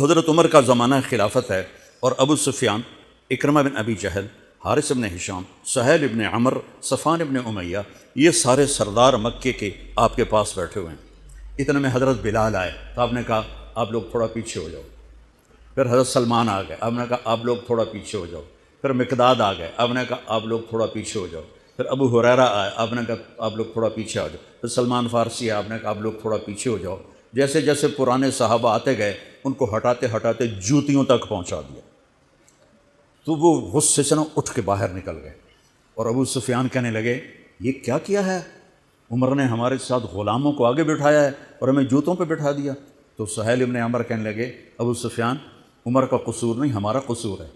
حضرت عمر کا زمانہ خلافت ہے، اور ابو سفیان، اکرمہ بن ابی جہل، حارث بن ہشام، سہیل بن عمر، صفوان بن امیہ، یہ سارے سردار مکے کے آپ کے پاس بیٹھے ہوئے ہیں۔ اتنے میں حضرت بلال آئے تو آپ نے کہا آپ لوگ تھوڑا پیچھے ہو جاؤ۔ پھر حضرت سلمان آ گئے، آپ نے کہا آپ لوگ تھوڑا پیچھے ہو جاؤ۔ پھر مقداد آ گئے، آپ نے کہا آپ لوگ تھوڑا پیچھے ہو جاؤ۔ پھر ابو ہریرہ آئے، آپ نے کہا آپ لوگ تھوڑا پیچھے آ جاؤ۔ پھر سلمان فارسی آئے، آپ نے کہا آپ لوگ تھوڑا پیچھے ہو جاؤ۔ جیسے جیسے پرانے صحابہ آتے گئے ان کو ہٹاتے ہٹاتے جوتیوں تک پہنچا دیا، تو وہ غصے سے اٹھ کے باہر نکل گئے۔ اور ابو سفیان کہنے لگے یہ کیا ہے، عمر نے ہمارے ساتھ غلاموں کو آگے بٹھایا ہے اور ہمیں جوتوں پہ بٹھا دیا۔ تو سہیل بن عمر کہنے لگے ابو سفیان، عمر کا قصور نہیں ہمارا قصور ہے،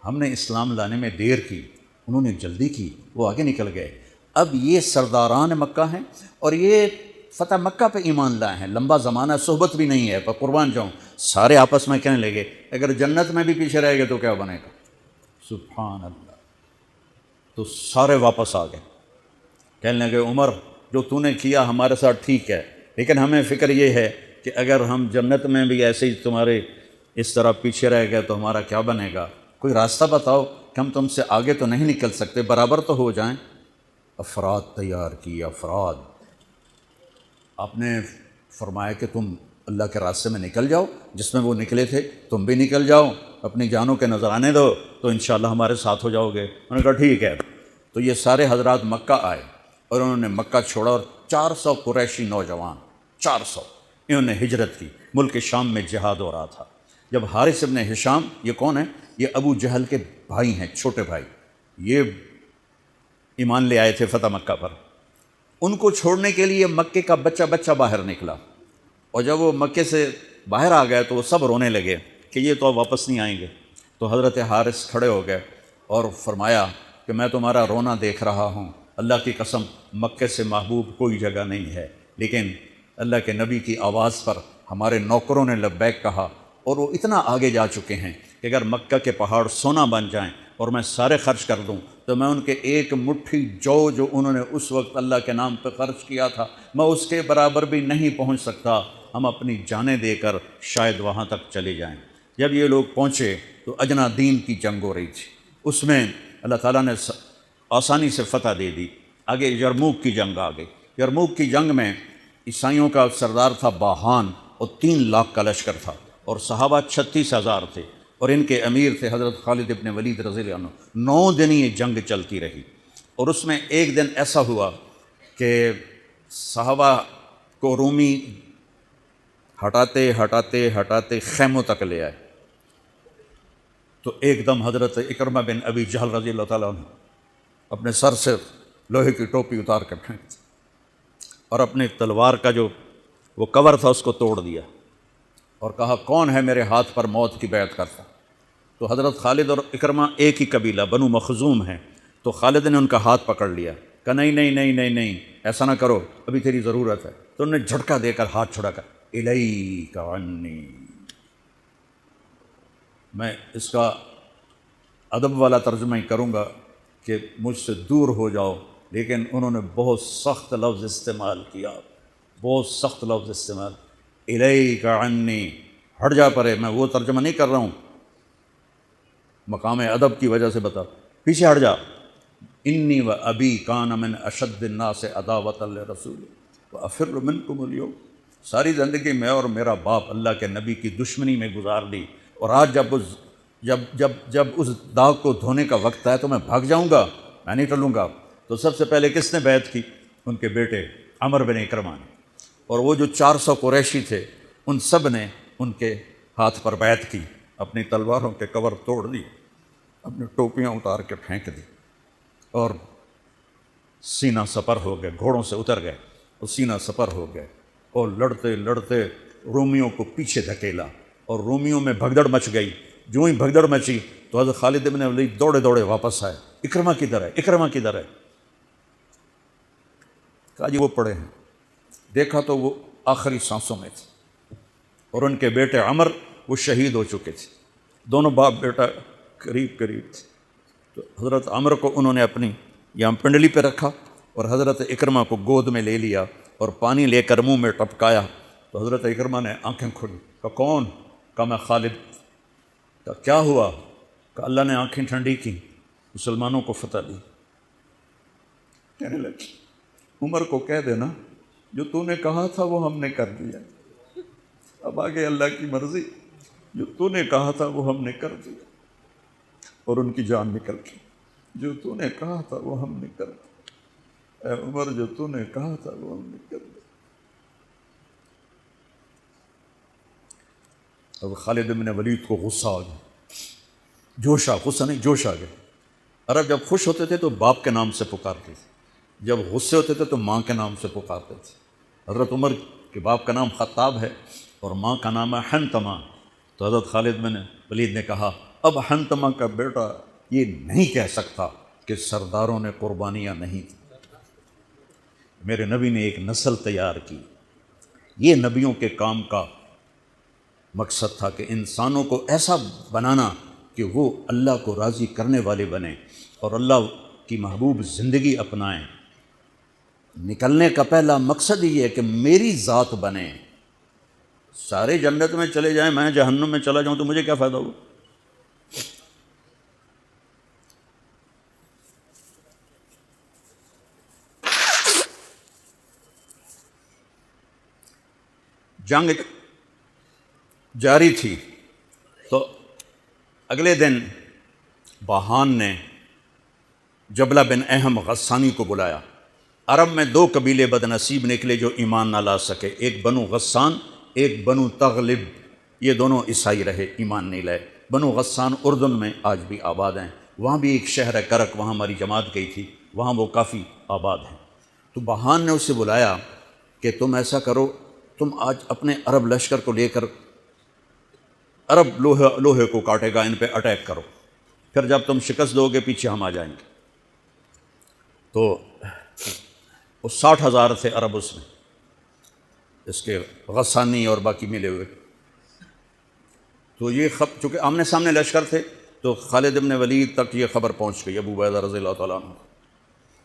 ہم نے اسلام لانے میں دیر کی، انہوں نے جلدی کی، وہ آگے نکل گئے۔ اب یہ سرداران مکہ ہیں اور یہ فتح مکہ پہ ایمان لائے ہیں، لمبا زمانہ صحبت بھی نہیں ہے، پر قربان جاؤں سارے آپس میں کہنے لگے اگر جنت میں بھی پیچھے رہ گئے تو کیا بنے گا؟ سبحان اللہ۔ تو سارے واپس آ گئے، کہنے لگے عمر جو تو نے کیا ہمارے ساتھ ٹھیک ہے، لیکن ہمیں فکر یہ ہے کہ اگر ہم جنت میں بھی ایسے ہی تمہارے اس طرح پیچھے رہ گئے تو ہمارا کیا بنے گا؟ کوئی راستہ بتاؤ کہ ہم تم سے آگے تو نہیں نکل سکتے، برابر تو ہو جائیں۔ افراد تیار کی، افراد۔ آپ نے فرمایا کہ تم اللہ کے راستے میں نکل جاؤ، جس میں وہ نکلے تھے تم بھی نکل جاؤ، اپنی جانوں کے نذرانے دو تو انشاءاللہ ہمارے ساتھ ہو جاؤ گے۔ انہوں نے کہا ٹھیک ہے۔ تو یہ سارے حضرات مکہ آئے اور انہوں نے مکہ چھوڑا، اور 400 قریشی نوجوان، 400 انہوں نے ہجرت کی۔ ملک شام میں جہاد ہو رہا تھا۔ جب حارث بن ہشام، یہ کون ہے؟ یہ ابو جہل کے بھائی ہیں، چھوٹے بھائی، یہ ایمان لے آئے تھے فتح مکہ پر۔ ان کو چھوڑنے کے لیے مکے کا بچہ بچہ باہر نکلا، اور جب وہ مکے سے باہر آ گئے تو وہ سب رونے لگے کہ یہ تو واپس نہیں آئیں گے۔ تو حضرت حارث کھڑے ہو گئے اور فرمایا کہ میں تمہارا رونا دیکھ رہا ہوں، اللہ کی قسم مکے سے محبوب کوئی جگہ نہیں ہے، لیکن اللہ کے نبی کی آواز پر ہمارے نوکروں نے لبیک کہا، اور وہ اتنا آگے جا چکے ہیں کہ اگر مکہ کے پہاڑ سونا بن جائیں اور میں سارے خرچ کر دوں تو میں ان کے ایک مٹھی جو انہوں نے اس وقت اللہ کے نام پہ خرچ کیا تھا میں اس کے برابر بھی نہیں پہنچ سکتا، ہم اپنی جانیں دے کر شاید وہاں تک چلے جائیں۔ جب یہ لوگ پہنچے تو اجنا دین کی جنگ ہو رہی تھی، اس میں اللہ تعالیٰ نے آسانی سے فتح دے دی۔ آگے یرموک کی جنگ آ گئی۔ یرموک کی جنگ میں عیسائیوں کا سردار تھا باہان، اور 3 لاکھ کا لشکر تھا، اور صحابہ 36,000 تھے، اور ان کے امیر تھے حضرت خالد ابن ولید رضی اللہ عنہ۔ 9 دن یہ جنگ چلتی رہی، اور اس میں ایک دن ایسا ہوا کہ صحابہ کو رومی ہٹاتے ہٹاتے ہٹاتے خیموں تک لے آئے، تو ایک دم حضرت اکرمہ بن ابی جہل رضی اللہ تعالیٰ عنہ اپنے سر سے لوہے کی ٹوپی اتار کر پھینک دی، اور اپنے تلوار کا جو وہ کور تھا اس کو توڑ دیا، اور کہا کون ہے میرے ہاتھ پر موت کی بیعت کرتا؟ تو حضرت خالد اور اکرمہ ایک ہی قبیلہ بنو مخزوم ہیں، تو خالد نے ان کا ہاتھ پکڑ لیا، کہا نہیں نہیں نہیں نہیں نہیں ایسا نہ کرو، ابھی تیری ضرورت ہے۔ تو انہوں نے جھٹکا دے کر ہاتھ چھڑا کر الیک عنی، میں اس کا ادب والا ترجمہ ہی کروں گا کہ مجھ سے دور ہو جاؤ، لیکن انہوں نے بہت سخت لفظ استعمال کیا، بہت سخت لفظ استعمال، الیک عنی، ہٹ جا پرے۔ میں وہ ترجمہ نہیں کر رہا ہوں، مقام ادب کی وجہ سے بتا، پیچھے ہٹ جا۔ انی و ابی کان من اشد الناس عداوۃ لرسول وافر منکم اليوم، ساری زندگی میں اور میرا باپ اللہ کے نبی کی دشمنی میں گزار لی، اور آج جب اس داغ کو دھونے کا وقت آئے تو میں بھاگ جاؤں گا، میں نہیں ٹلوں گا۔ تو سب سے پہلے کس نے بیعت کی؟ ان کے بیٹے عمر بن اکرمہ نے، اور وہ جو 400 قریشی تھے ان سب نے ان کے ہاتھ پر بیعت کی، اپنی تلواروں کے کور توڑ دی، اپنی ٹوپیاں اتار کے پھینک دی، اور سینہ سپر ہو گئے، گھوڑوں سے اتر گئے اور سینہ سپر ہو گئے، اور لڑتے لڑتے رومیوں کو پیچھے دھکیلا، اور رومیوں میں بھگدڑ مچ گئی۔ جو ہی بھگدڑ مچی تو حضرت خالد بن ولید دوڑے دوڑے واپس آئے، اکرمہ کدھر ہے، اکرمہ کدھر ہے؟ کہا جی وہ پڑے ہیں۔ دیکھا تو وہ آخری سانسوں میں تھے، اور ان کے بیٹے عمر وہ شہید ہو چکے تھے، دونوں باپ بیٹا قریب قریب تھے۔ تو حضرت عمر کو انہوں نے اپنی یہاں پنڈلی پہ رکھا، اور حضرت اکرمہ کو گود میں لے لیا اور پانی لے کر منہ میں ٹپکایا۔ تو حضرت اکرمہ نے آنکھیں کھولی، کہا کون؟ کہا میں خالد. کہا کیا ہوا؟ کہ اللہ نے آنکھیں ٹھنڈی کی، مسلمانوں کو فتح دی. کہنے لگی عمر کو کہہ دینا جو تو نے کہا تھا وہ ہم نے کر دیا. اب آگے اللہ کی مرضی، جو تو نے کہا تھا وہ ہم نے کر دیا. اور ان کی جان نکل گئی. جو تو نے کہا تھا وہ ہم نے کر دیا. اے عمر جو تو نے کہا تھا وہ ہم نے کر دیا. اب خالد بن ولید کو غصہ آ گیا، غصہ نہیں جوش آ گیا. عرب جب خوش ہوتے تھے تو باپ کے نام سے پکارتے تھے، جب غصے ہوتے تھے تو ماں کے نام سے پکارتے تھے. حضرت عمر کے باپ کا نام خطاب ہے اور ماں کا نام ہے حنتمہ. تو حضرت خالد بن ولید نے کہا اب حنتمہ کا بیٹا یہ نہیں کہہ سکتا کہ سرداروں نے قربانیاں نہیں کی. میرے نبی نے ایک نسل تیار کی. یہ نبیوں کے کام کا مقصد تھا کہ انسانوں کو ایسا بنانا کہ وہ اللہ کو راضی کرنے والے بنیں اور اللہ کی محبوب زندگی اپنائیں. نکلنے کا پہلا مقصد یہ ہے کہ میری ذات بنے. سارے جنت میں چلے جائیں، میں جہنم میں چلا جاؤں تو مجھے کیا فائدہ ہوگا؟ جنگ جاری تھی تو اگلے دن باہان نے جبلہ بن اہم غسانی کو بلایا. عرب میں دو قبیلے بد نصیب نکلے جو ایمان نہ لا سکے، ایک بنو غسان، ایک بنو تغلب. یہ دونوں عیسائی رہے، ایمان نہیں لائے. بنو غسان اردن میں آج بھی آباد ہیں. وہاں بھی ایک شہر ہے کرک، وہاں ہماری جماعت گئی تھی، وہاں وہ کافی آباد ہیں. تو باہان نے اسے بلایا کہ تم ایسا کرو، تم آج اپنے عرب لشکر کو لے کر عرب لوہے کو کاٹے گا، ان پہ اٹیک کرو، پھر جب تم شکست دو گے پیچھے ہم آ جائیں گے. تو وہ 60,000 تھے عرب اس میں، اس کے غسانی اور باقی ملے ہوئے. تو یہ چونکہ آمنے سامنے لشکر تھے تو خالد بن ولید تک یہ خبر پہنچ گئی. ابو عبیدہ رضی اللہ تعالیٰ عنہ،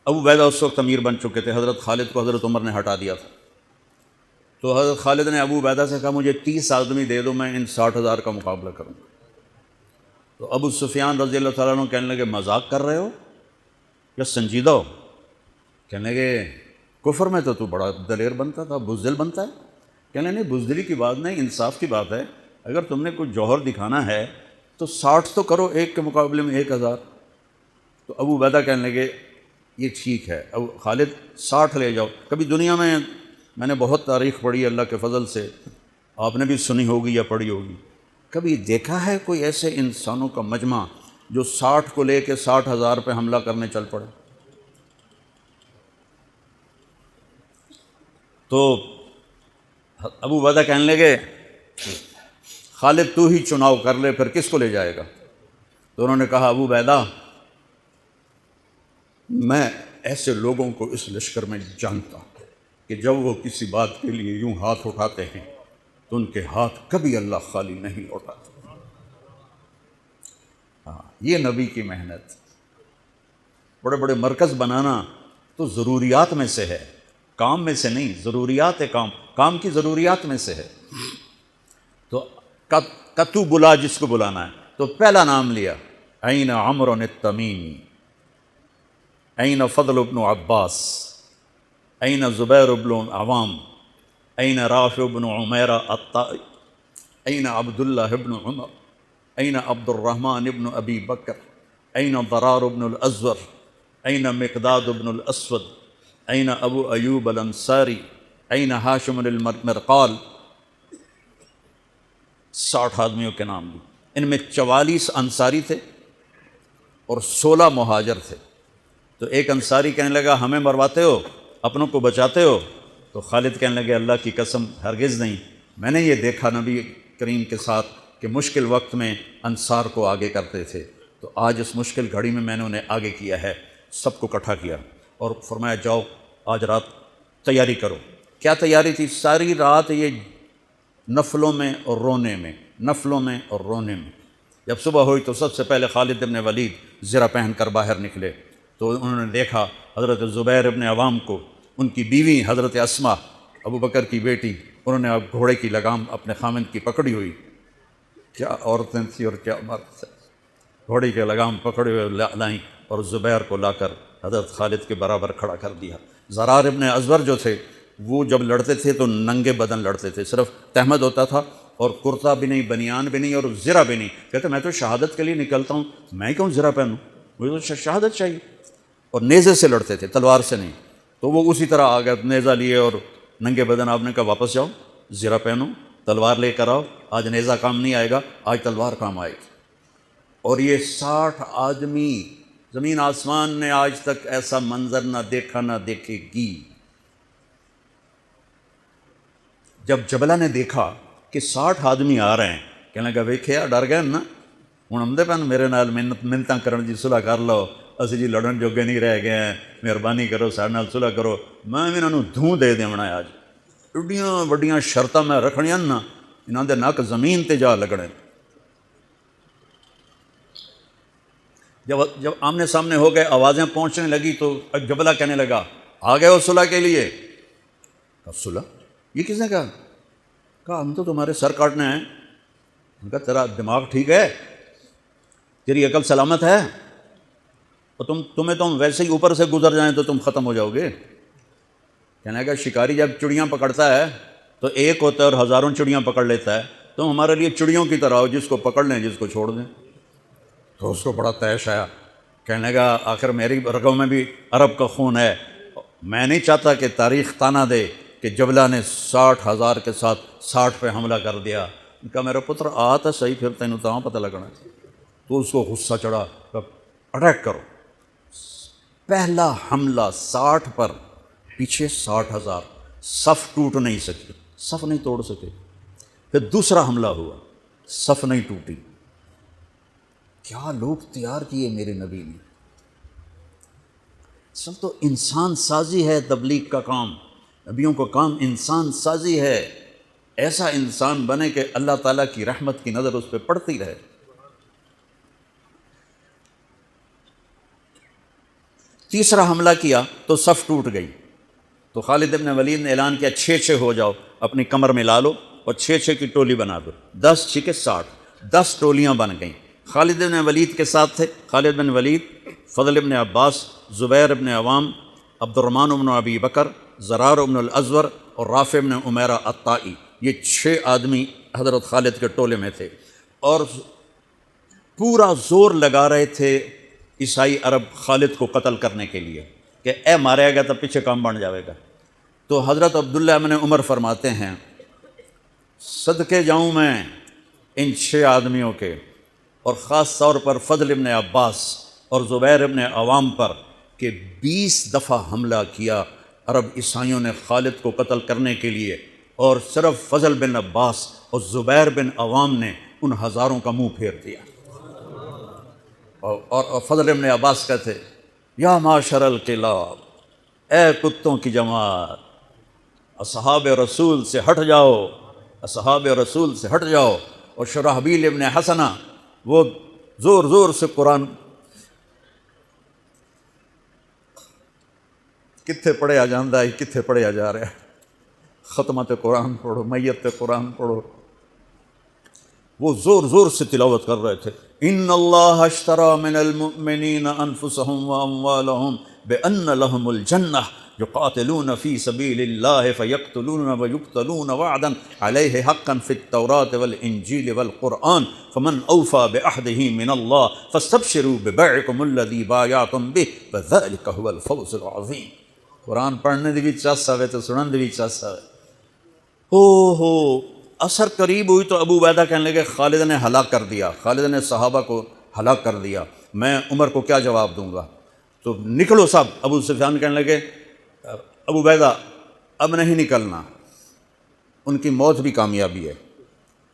ابو عبیدہ اس وقت امیر بن چکے تھے. حضرت خالد کو حضرت عمر نے ہٹا دیا تھا. تو حضرت خالد نے ابو عبیدہ سے کہا مجھے 30 آدمی دے دو، میں ان 60,000 کا مقابلہ کروں گا. تو ابو سفیان رضی اللہ تعالیٰ عنہ کہنے لگے مذاق کر رہے ہو یا سنجیدہ ہو؟ کہنے لگے کفر میں تو بڑا دلیر بنتا تھا، بزدل بنتا ہے. کہنے نہیں، بزدلی کی بات نہیں، انصاف کی بات ہے. اگر تم نے کوئی جوہر دکھانا ہے تو 60 تو کرو، ایک کے مقابلے میں 1,000. تو ابو عبیدہ کہنے لگے یہ ٹھیک ہے، ابو خالد 60 لے جاؤ. کبھی دنیا میں نے بہت تاریخ پڑھی اللہ کے فضل سے، آپ نے بھی سنی ہوگی یا پڑھی ہوگی، کبھی دیکھا ہے کوئی ایسے انسانوں کا مجمع جو 60 کو لے کے 60,000 پہ حملہ کرنے چل پڑے؟ تو ابو عبیدہ کہنے لگے خالد تو ہی چناؤ کر لے، پھر کس کو لے جائے گا؟ تو انہوں نے کہا ابو عبیدہ میں ایسے لوگوں کو اس لشکر میں جانتا ہوں کہ جب وہ کسی بات کے لیے یوں ہاتھ اٹھاتے ہیں تو ان کے ہاتھ کبھی اللہ خالی نہیں لوٹاتے. ہاں، یہ نبی کی محنت. بڑے بڑے مرکز بنانا تو ضروریات میں سے ہے، کام میں سے نہیں. ضروریات ہے، کام کی ضروریات میں سے ہے. تو کتو بلا جس کو بلانا ہے تو پہلا نام لیا این عمرو التمیمی، این فضل بن عباس، این زبیر بن عوام، این رافع بن عمیرہ الطائی، این عبداللہ بن عمر، این عبد الرحمن بن ابی بکر، این ضرار بن الازور، این مقداد بن الاسود، این ابو ایوب الانصاری، این ہاشم المرقال. 60 آدمیوں کے نام دی. ان میں 44 انصاری تھے اور 16 مہاجر تھے. تو ایک انصاری کہنے لگا ہمیں مرواتے ہو، اپنوں کو بچاتے ہو؟ تو خالد کہنے لگے اللہ کی قسم ہرگز نہیں. میں نے یہ دیکھا نبی کریم کے ساتھ کہ مشکل وقت میں انصار کو آگے کرتے تھے، تو آج اس مشکل گھڑی میں نے انہیں آگے کیا ہے. سب کو اکٹھا کیا اور فرمایا جاؤ آج رات تیاری کرو. کیا تیاری تھی؟ ساری رات یہ نفلوں میں اور رونے میں، نفلوں میں اور رونے میں. جب صبح ہوئی تو سب سے پہلے خالد بن ولید زرہ پہن کر باہر نکلے تو انہوں نے دیکھا حضرت زبیر بن عوام کو، ان کی بیوی حضرت اسما ابو بکر کی بیٹی، انہوں نے اب گھوڑے کی لگام اپنے خامند کی پکڑی ہوئی کیا عورتیں تھیں اور کیا مرد تھے. گھوڑی کے لگام پکڑے ہوئے لائیں اور زبیر کو لا کر حضرت خالد کے برابر کھڑا کر دیا. زرار ابن ازور جو تھے وہ جب لڑتے تھے تو ننگے بدن لڑتے تھے، صرف تہمد ہوتا تھا اور کرتا بھی نہیں، بنیان بھی نہیں اور زرہ بھی نہیں. کہتے میں تو شہادت کے لیے نکلتا ہوں، میں کیوں زرہ پہنوں، مجھے تو شہادت چاہیے. اور نیزے سے لڑتے تھے، تلوار سے نہیں. تو وہ اسی طرح آ گئے، نیزہ لیے اور ننگے بدن. آپ نے کہا واپس جاؤ، زرہ پہنو، تلوار لے کر آؤ، آج نیزہ کام نہیں آئے گا، آج تلوار کام آئے گی. اور یہ 60 آدمی، زمین آسمان نے آج تک ایسا منظر نہ دیکھا نہ دیکھے گی. جب جبلہ نے دیکھا کہ 60 آدمی آ رہے ہیں، کہنے لگا ویکھیا ڈر گئے نا، ہوں آمدے پن میرے نال منتاں کرن جی صلح کر لو، اسی جی لڑن جوگے نہیں رہ گئے ہیں، مہربانی کرو سارے نال صلح کرو. میں بھی انہاں نوں دھوں دے دیونا ہے. آج ایڈیاں وڈیاں شرطاں میں رکھنیاں نا، انہاں دے نک زمین تے جا لگنے. جب آمنے سامنے ہو گئے، آوازیں پہنچنے لگی تو جبلہ کہنے لگا آ گئے ہو صلح کے لیے؟ کہا صلح؟ یہ کس نے کہا؟ کہا ہم تو تمہارے سر کاٹنے ہیں. کہا تیرا دماغ ٹھیک ہے، تیری عقل سلامت ہے؟ اور تمہیں تو ہم ویسے ہی اوپر سے گزر جائیں تو تم ختم ہو جاؤ گے. کہنے لگا شکاری جب چڑیاں پکڑتا ہے تو ایک ہوتا ہے اور ہزاروں چڑیاں پکڑ لیتا ہے، تم ہمارے لیے چڑیوں کی طرح ہو، جس کو پکڑ لیں جس کو چھوڑ دیں. تو اس کو بڑا طیش آیا. کہنے لگا آخر میری رگوں میں بھی عرب کا خون ہے، میں نہیں چاہتا کہ تاریخ تانا دے کہ جبلہ نے 60,000 کے ساتھ 60 پہ حملہ کر دیا. ان کا میرا پتر آتا صحیح، پھر تینوں تو پتہ لگنا. تو اس کو غصہ چڑھا، اٹیک کرو. پہلا حملہ 60 پر، پیچھے 60,000، صف ٹوٹ نہیں سکی، صف نہیں توڑ سکے. پھر دوسرا حملہ ہوا، صف نہیں ٹوٹی. کیا لوگ تیار کیے میرے نبی نے. اصل تو انسان سازی ہے تبلیغ کا کام، نبیوں کا کام انسان سازی ہے. ایسا انسان بنے کہ اللہ تعالیٰ کی رحمت کی نظر اس پہ پڑتی رہے. تیسرا حملہ کیا تو صف ٹوٹ گئی. تو خالد ابن ولید نے اعلان کیا 6 ہو جاؤ، اپنی کمر میں لا لو اور 6 کی ٹولی بنا دو. 10 6 60، 10 ٹولیاں بن گئیں. خالد بن ولید کے ساتھ تھے خالد بن ولید، فضل ابن عباس، زبیر ابن عوام، عبد الرحمن ابن ابی بکر، زرار ابن الازور اور رافع ابن عمیرہ الطائی. یہ 6 آدمی حضرت خالد کے ٹولے میں تھے اور پورا زور لگا رہے تھے عیسائی عرب خالد کو قتل کرنے کے لیے کہ اے مارے گا تو پیچھے کام بن جاوے گا. تو حضرت عبداللہ ابن عمر فرماتے ہیں صدقے جاؤں میں ان 6 آدمیوں کے، اور خاص طور پر فضل ابن عباس اور زبیر ابن عوام پر، کہ 20 دفعہ حملہ کیا عرب عیسائیوں نے خالد کو قتل کرنے کے لیے، اور صرف فضل بن عباس اور زبیر بن عوام نے ان ہزاروں کا منہ پھیر دیا. اور فضل ابن عباس کہتے یا معاشر الکلاب، اے کتوں کی جماعت، اصحاب رسول سے ہٹ جاؤ، اصحاب رسول سے ہٹ جاؤ. اور شرحبیل ابن حسنہ وہ زور زور سے قرآن کتنے پڑھیا جاندہ ہے، کتنے پڑھیا جا رہا ہے. ختمت قرآن پڑھو، میت قرآن پڑھو. وہ زور زور سے تلاوت کر رہے تھے ان اللہ اشترى من المؤمنین انفسهم واموالهم بان لهم الجنہ یقاتلون فی سبیل اللہ فیقتلون ویقتلون وعدا علیہ حقا فی التوراة والانجیل والقرآن فمن اوفى بعہدہ من اللہ فاستبشروا ببیعکم الذی بایعتم بہ وذلک هو الفوز العظیم. قرآن پڑھنے دی بھی چاس آوے تو سنن دی بھی چاس آوے. ہو اثر قریب ہوئی تو ابو عبیدہ کہنے لگے خالد نے ہلاک کر دیا، خالد نے صحابہ کو ہلاک کر دیا، میں عمر کو کیا جواب دوں گا. تو نکلو سب. ابو سفیان کہنے لگے ابو عبیدہ اب نہیں نکلنا، ان کی موت بھی کامیابی ہے،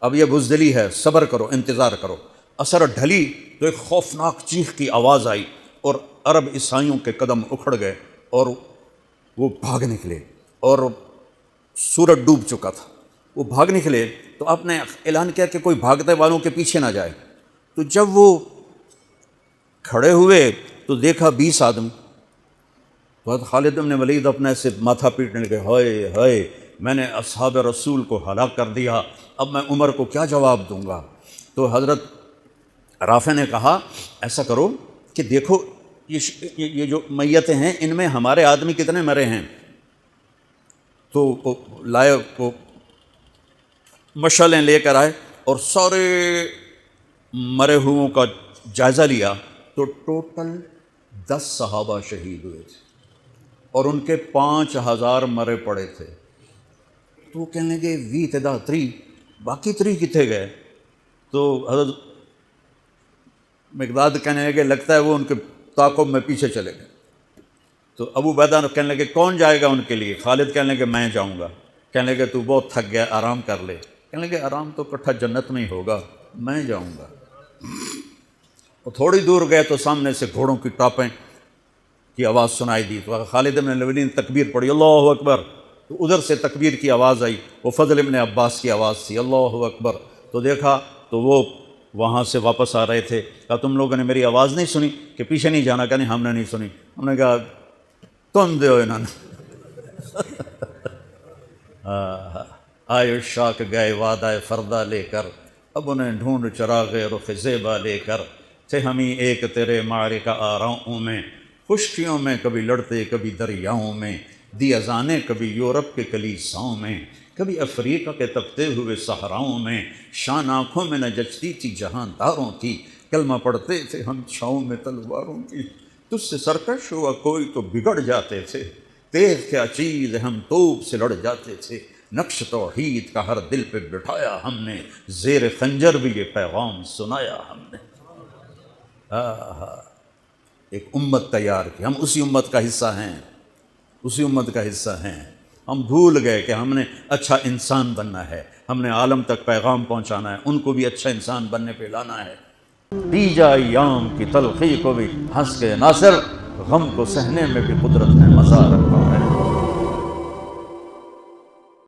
اب یہ بزدلی ہے، صبر کرو، انتظار کرو. اثر ڈھلی تو ایک خوفناک چیخ کی آواز آئی اور عرب عیسائیوں کے قدم اکھڑ گئے اور وہ بھاگ نکلے، اور سورج ڈوب چکا تھا. وہ بھاگ نکلے تو آپ نے اعلان کیا کہ کوئی بھاگتے والوں کے پیچھے نہ جائے. تو جب وہ کھڑے ہوئے تو دیکھا 20 آدمی. تو خالد بن ولید اپنے سے ماتھا پیٹنے لگے ہائے ہائے میں نے اصحاب رسول کو ہلاک کر دیا، اب میں عمر کو کیا جواب دوں گا. تو حضرت رافع نے کہا ایسا کرو کہ دیکھو یہ جو میتیں ہیں ان میں ہمارے آدمی کتنے مرے ہیں. تو وہ لائے، وہ مشعلیں لے کر آئے اور سارے مرے ہوئوں کا جائزہ لیا تو ٹوٹل 10 صحابہ شہید ہوئے تھے اور ان کے 5000 مرے پڑے تھے. تو وہ کہنے لگے وی تدا 3 باقی 3 کتنے گئے؟ تو حضرت مقداد کہنے لگے لگتا ہے وہ ان کے تعاقب میں پیچھے چلے گئے. تو ابو عبیدہ کہنے لگے کون جائے گا ان کے لیے؟ خالد کہنے لگے میں جاؤں گا. کہنے لگے تو بہت تھک گیا، آرام کر لے. کہنے لگے آرام تو اکٹھا جنت میں ہی ہوگا، میں جاؤں گا. وہ تھوڑی دور گئے تو سامنے سے گھوڑوں کی ٹاپیں کی آواز سنائی دی. تو خالد بن الولید نے تکبیر پڑھی اللہ اکبر. تو ادھر سے تکبیر کی آواز آئی، وہ فضل ابن عباس کی آواز تھی اللہ اکبر. تو دیکھا تو وہ وہاں سے واپس آ رہے تھے. کہا تم لوگوں نے میری آواز نہیں سنی کہ پیچھے نہیں جانا؟ کہ نہیں ہم نے نہیں سنی. ہم نے کہا تم دو انہوں نے آئے شاک گئے وعدہ فردہ لے کر، اب انہیں ڈھونڈ چراغ رخ زیبا لے کر. تھے ہمیں ایک تیرے معرکہ آراؤں میں، خشکیوں میں کبھی لڑتے کبھی دریاؤں میں، دی اذانیں کبھی یورپ کے کلیساؤں میں، کبھی افریقہ کے تپتے ہوئے صحراؤں میں. شان آنکھوں میں نہ جچتی تھی جہانداروں کی، کلمہ پڑھتے تھے ہم چھاؤں میں تلواروں کی. تجھ سے سرکش ہوا کوئی تو بگڑ جاتے تھے، تیغ کیا چیز ہم توپ سے لڑ جاتے تھے. نقش توحید کا ہر دل پہ بٹھایا ہم نے، زیر خنجر بھی یہ پیغام سنایا ہم نے. ایک امت تیار کی، ہم اسی امت کا حصہ ہیں، اسی امت کا حصہ ہیں. ہم بھول گئے کہ ہم نے اچھا انسان بننا ہے، ہم نے عالم تک پیغام پہنچانا ہے، ان کو بھی اچھا انسان بننے پہ لانا ہے. دی جا ایام کی تلخی کو بھی ہنس کے ناصر، غم کو سہنے میں بھی قدرت نے مزہ رکھا ہے.